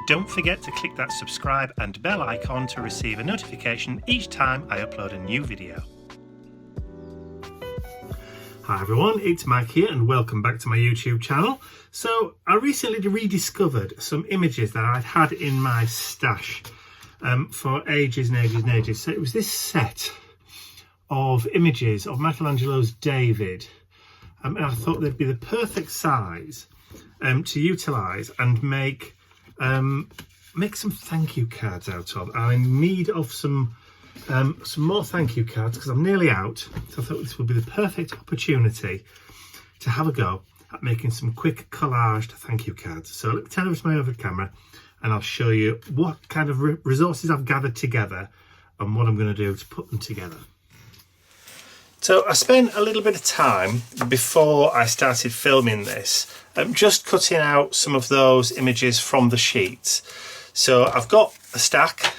Don't forget to click that subscribe and bell icon to receive a notification each time I upload a new video. Hi everyone, it's Mike here and welcome back to my YouTube channel. So I recently rediscovered some images that I'd had in my stash for ages and ages and ages. So it was this set of images of Michelangelo's David, and I thought they'd be the perfect size to utilise and make some thank you cards out of. I'm in need of some more thank you cards because I'm nearly out, so I thought this would be the perfect opportunity to have a go at making some quick collaged thank you cards. So let me turn over to my overhead camera and I'll show you what kind of resources I've gathered together and what I'm going to do to put them together. So I spent a little bit of time before I started filming this just cutting out some of those images from the sheets. So I've got a stack,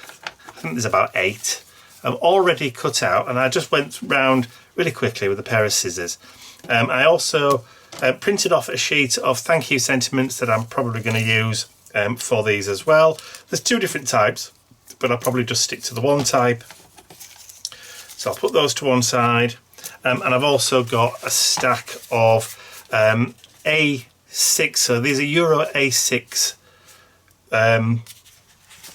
I think there's about 8, already cut out, and I just went round really quickly with a pair of scissors. I also printed off a sheet of thank you sentiments that I'm probably going to use for these as well. There's 2 different types, but I'll probably just stick to the one type. So I'll put those to one side. And I've also got a stack of A6, so these are Euro A6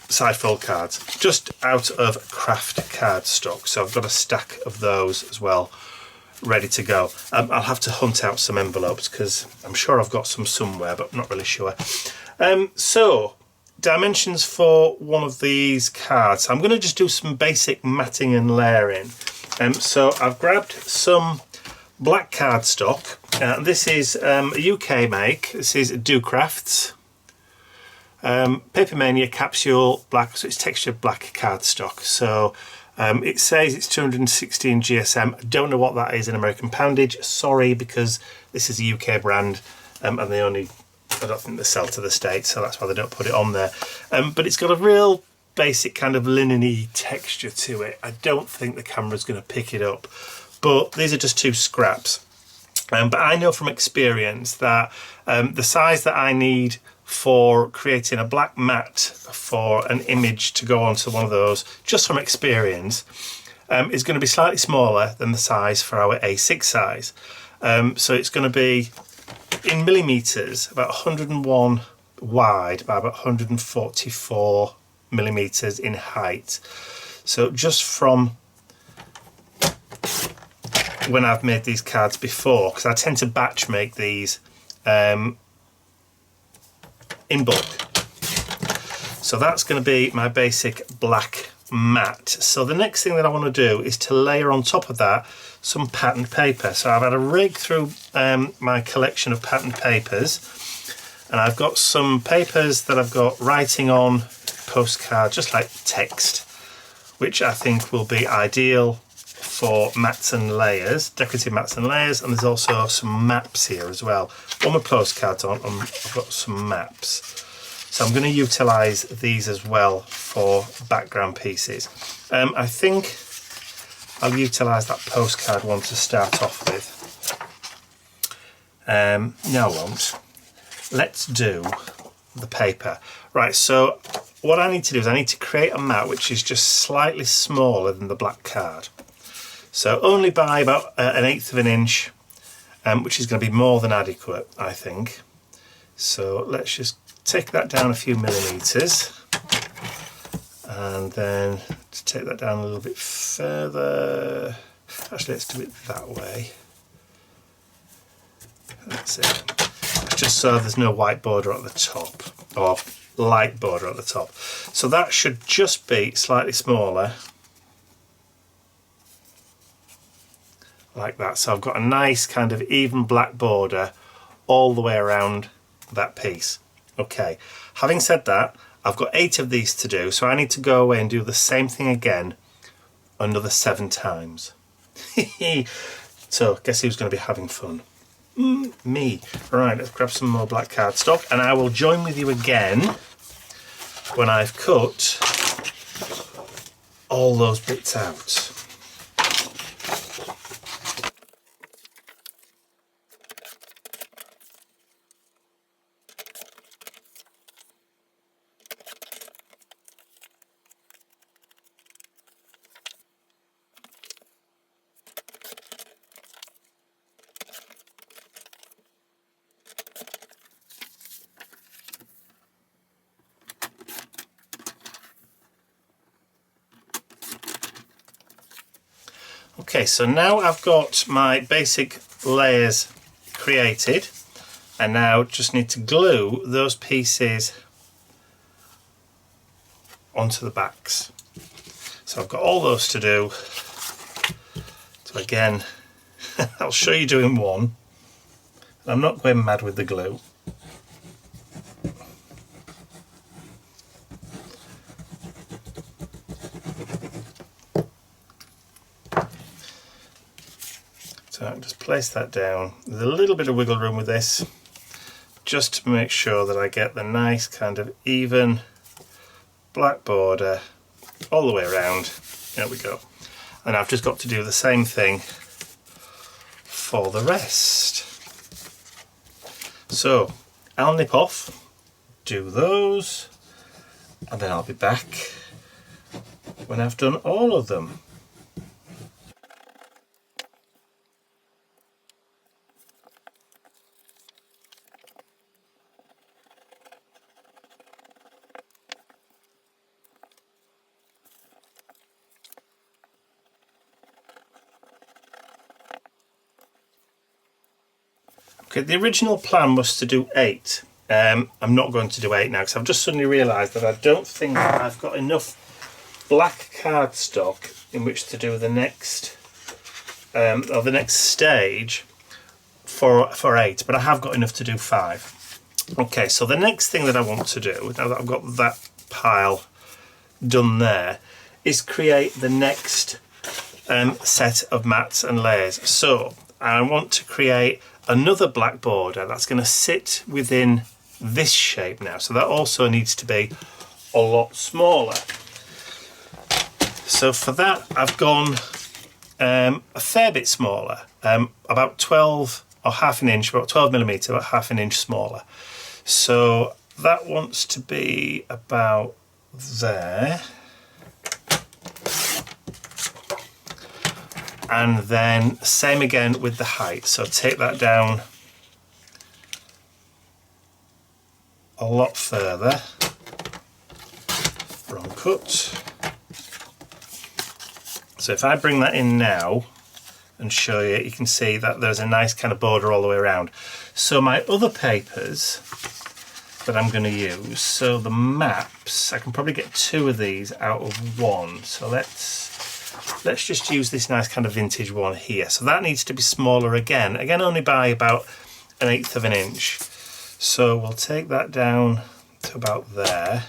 side fold cards, just out of craft card stock. So I've got a stack of those as well, ready to go. I'll have to hunt out some envelopes because I'm sure I've got some somewhere, but I'm not really sure. So dimensions for one of these cards. I'm going to just do some basic matting and layering. So I've grabbed some black cardstock. This is a UK make. This is Crafts. Papermania capsule black, so it's textured black cardstock. So it says it's 216 GSM. I don't know what that is in American poundage. Sorry, because this is a UK brand and I don't think they sell to the States, so that's why they don't put it on there. But it's got a real basic kind of linen-y texture to it. I don't think the camera's going to pick it up, but these are just 2 scraps. But I know from experience that the size that I need for creating a black mat for an image to go onto one of those, just from experience, is going to be slightly smaller than the size for our A6 size. So it's going to be in millimeters, about 101 wide by about 144 millimeters in height. So just from when I've made these cards before, because I tend to batch make these in bulk. So that's going to be my basic black mat. So the next thing that I want to do is to layer on top of that some patterned paper. So I've had a rig through my collection of patterned papers, and I've got some papers that I've got writing on, postcard, just like text, which I think will be ideal for mats and layers, decorative mats and layers. And there's also some maps here as well. One with postcards on, and I've got some maps. So I'm going to utilise these as well for background pieces. I think I'll utilise that postcard one to start off with. No, I won't. Let's do the paper. Right, so what I need to do is I need to create a mat which is just slightly smaller than the black card. So only by about 1/8 of an inch, which is going to be more than adequate, I think. So let's just take that down a few millimeters, and then to take that down a little bit further. Actually, let's do it that way. That's it. Just so there's no white border at the top, or light border at the top. So that should just be slightly smaller, like that. So I've got a nice kind of even black border all the way around that piece. Okay, having said that, I've got 8 of these to do, so I need to go away and do the same thing again another 7 times. So guess who's going to be having fun? Me. Right, let's grab some more black cardstock and I will join with you again when I've cut all those bits out. Okay, so now I've got my basic layers created, and now just need to glue those pieces onto the backs. So I've got all those to do. So again, I'll show you doing one. I'm not going mad with the glue. So I'll just place that down. There's a little bit of wiggle room with this, just to make sure that I get the nice kind of even black border all the way around. There we go. And I've just got to do the same thing for the rest. So I'll nip off, do those, and then I'll be back when I've done all of them. Okay, the original plan was to do 8. I'm not going to do 8 now because I've just suddenly realised that I don't think I've got enough black cardstock in which to do the next or the next stage for 8, but I have got enough to do 5. Okay, so the next thing that I want to do, now that I've got that pile done there, is create the next set of mats and layers. So I want to create another black border that's going to sit within this shape now, so that also needs to be a lot smaller. So for that I've gone a fair bit smaller, about 12 or half an inch, about 12 millimetre, about half an inch smaller. So that wants to be about there. And then same again with the height, so take that down a lot further. Wrong cut. So if I bring that in now and show you, you can see that there's a nice kind of border all the way around. So my other papers that I'm going to use, so the maps, I can probably get 2 of these out of 1. So let's just use this nice kind of vintage one here. So that needs to be smaller again only by about 1/8 of an inch. So we'll take that down to about there.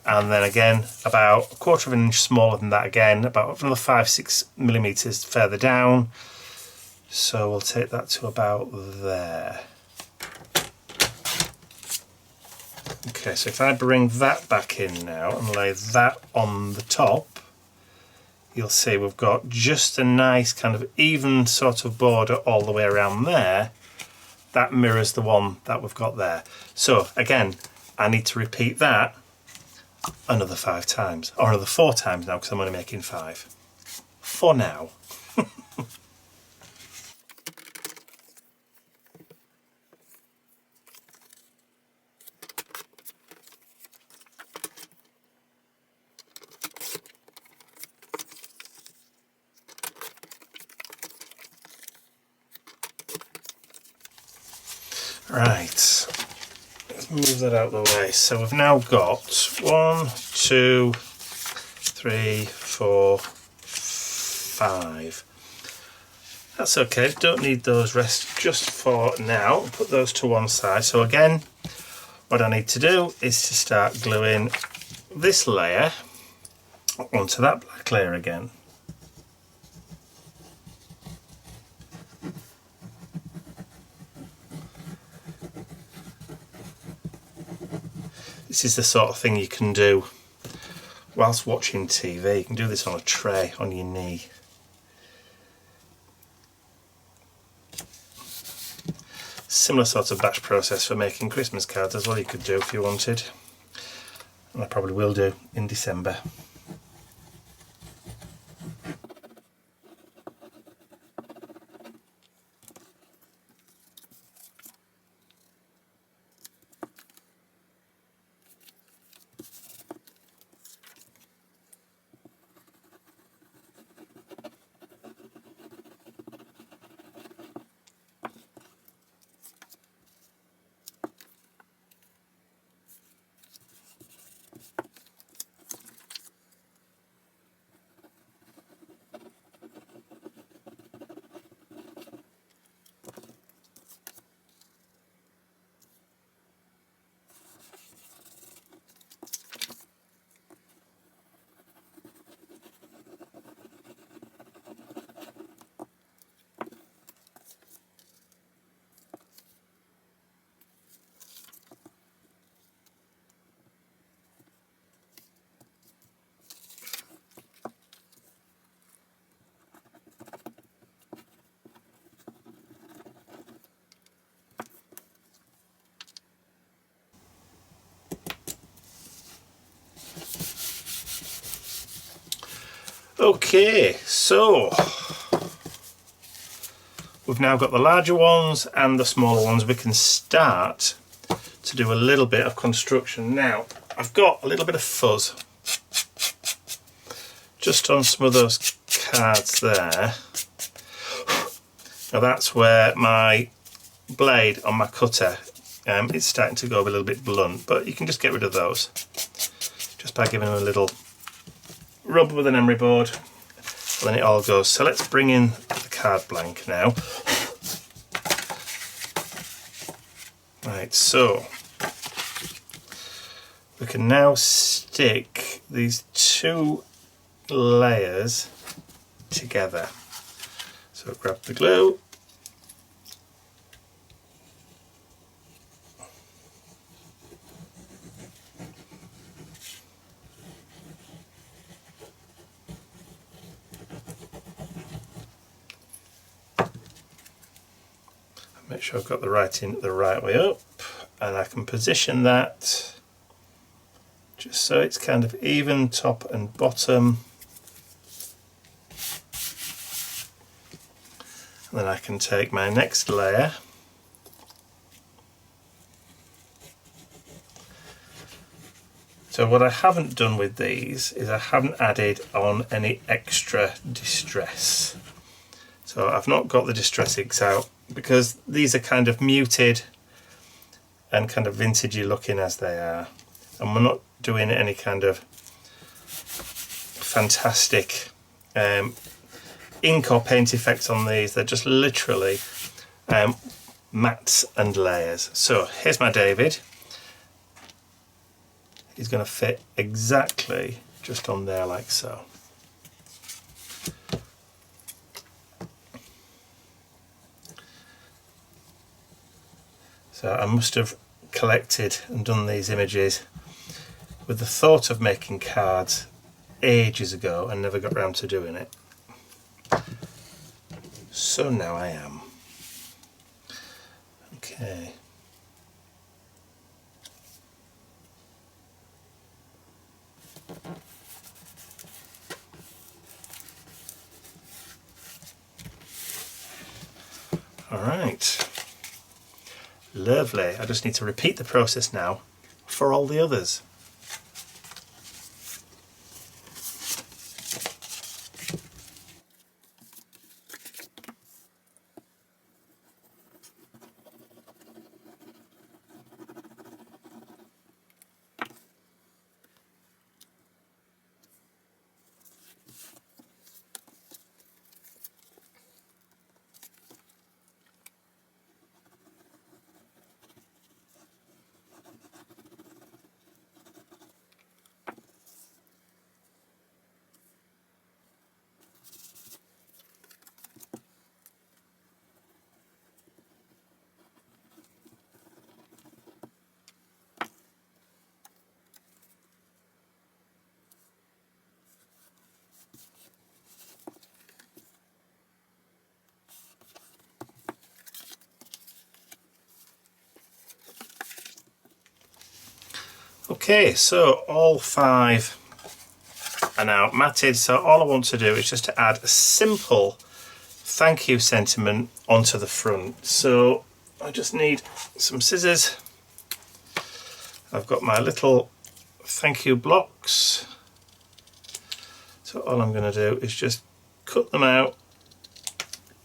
And then again, about 1/4 of an inch smaller than that again, about another 5-6 millimeters further down. So we'll take that to about there. Okay, so if I bring that back in now and lay that on the top, you'll see we've got just a nice kind of even sort of border all the way around there. That mirrors the one that we've got there. So again, I need to repeat that another 5 times, or another 4 times now, because I'm only making 5 for now. Right, let's move that out of the way. So we've now got 1, 2, 3, 4, 5. That's okay, don't need those rest just for now. Put those to one side. So again, what I need to do is to start gluing this layer onto that black layer again. This is the sort of thing you can do whilst watching TV. You can do this on a tray on your knee. Similar sort of batch process for making Christmas cards as well, you could do if you wanted. And I probably will do in December. Okay, so we've now got the larger ones and the smaller ones. We can start to do a little bit of construction. Now, I've got a little bit of fuzz just on some of those cards there. Now that's where my blade on my cutter is starting to go a little bit blunt, but you can just get rid of those just by giving them a little rub with an emery board, and then it all goes. So let's bring in the card blank now. Right, so we can now stick these two layers together. So grab the glue, make sure I've got the writing the right way up, and I can position that just so it's kind of even top and bottom. And then I can take my next layer so what I haven't done with these is I haven't added on any extra distress. So I've not got the distress inks out because these are kind of muted and kind of vintagey looking as they are, and we're not doing any kind of fantastic ink or paint effects on these. They're just literally mats and layers. So here's my David. He's going to fit exactly just on there like so. So I must have collected and done these images with the thought of making cards ages ago and never got round to doing it. So now I am. Okay. All right. Lovely. I just need to repeat the process now for all the others. Okay, so all 5 are now matted, so all I want to do is just to add a simple thank you sentiment onto the front. So I just need some scissors. I've got my little thank you blocks. So all I'm going to do is just cut them out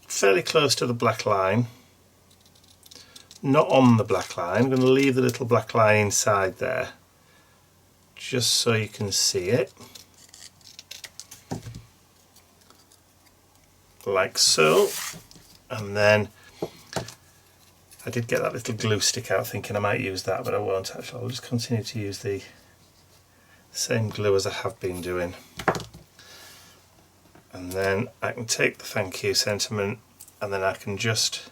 fairly close to the black line. Not on the black line, I'm going to leave the little black line inside there, just so you can see it, like so. And then I did get that little glue stick out thinking I might use that, but I won't actually. I'll just continue to use the same glue as I have been doing. And then I can take the thank you sentiment and then I can just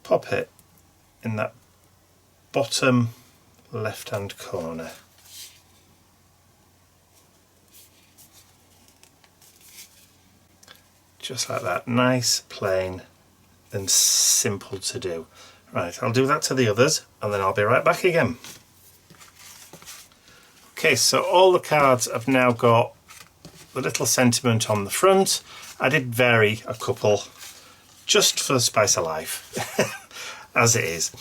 pop it in that bottom left hand corner. Just like that, nice, plain and simple to do. Right, I'll do that to the others and then I'll be right back again. Okay, so all the cards have now got the little sentiment on the front. I did vary a couple just for the spice of life, as it is.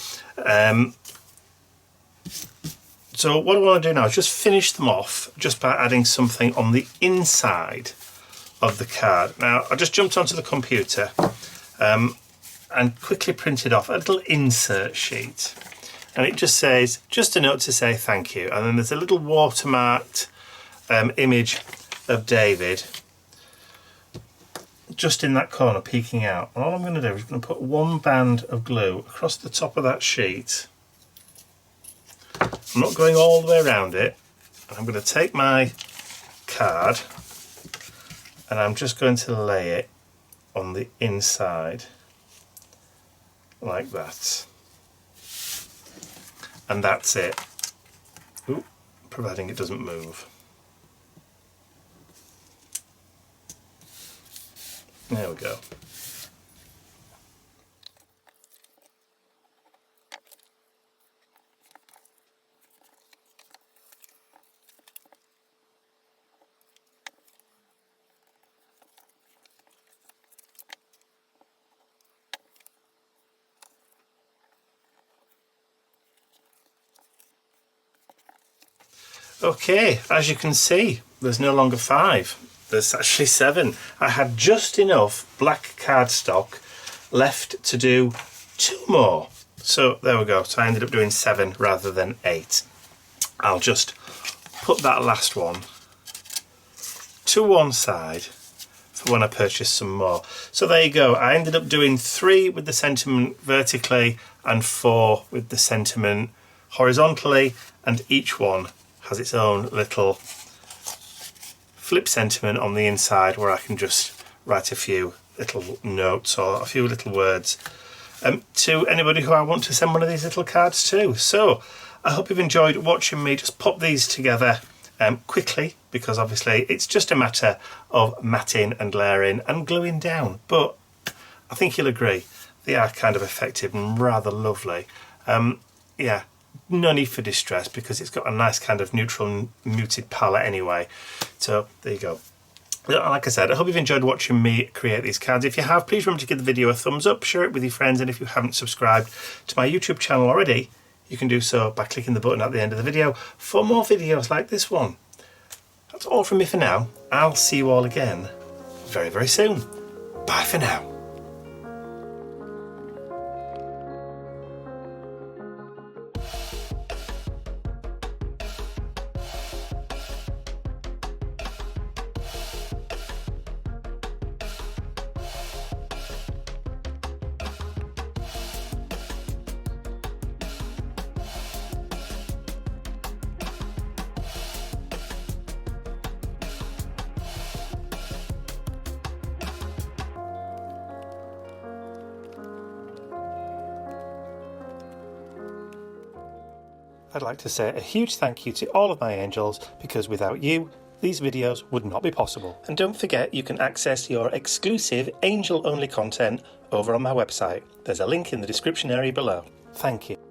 So what I want to do now is just finish them off just by adding something on the inside of the card. Now, I just jumped onto the computer and quickly printed off a little insert sheet. And it just says, just a note to say thank you. And then there's a little watermarked image of David just in that corner peeking out. And all I'm going to do is going to put one band of glue across the top of that sheet. I'm not going all the way around it. I'm going to take my card and I'm just going to lay it on the inside like that. And that's it. Ooh, providing it doesn't move. There we go. Okay, as you can see, there's no longer 5, there's actually 7. I had just enough black cardstock left to do 2 more. So there we go, so I ended up doing 7 rather than 8. I'll just put that last one to one side for when I purchase some more. So there you go, I ended up doing 3 with the sentiment vertically and 4 with the sentiment horizontally, and each one has its own little flip sentiment on the inside where I can just write a few little notes or a few little words to anybody who I want to send one of these little cards to. So I hope you've enjoyed watching me just pop these together quickly, because obviously it's just a matter of matting and layering and gluing down, but I think you'll agree they are kind of effective and rather lovely. Yeah, no need for distress because it's got a nice kind of neutral and muted palette anyway. So there you go. Like I said, I hope you've enjoyed watching me create these cards. If you have, please remember to give the video a thumbs up, share it with your friends, and if you haven't subscribed to my YouTube channel already, you can do so by clicking the button at the end of the video for more videos like this one. That's all from me for now. I'll see you all again very, very soon. Bye for now. I'd like to say a huge thank you to all of my angels, because without you, these videos would not be possible. And don't forget, you can access your exclusive angel-only content over on my website. There's a link in the description area below. Thank you.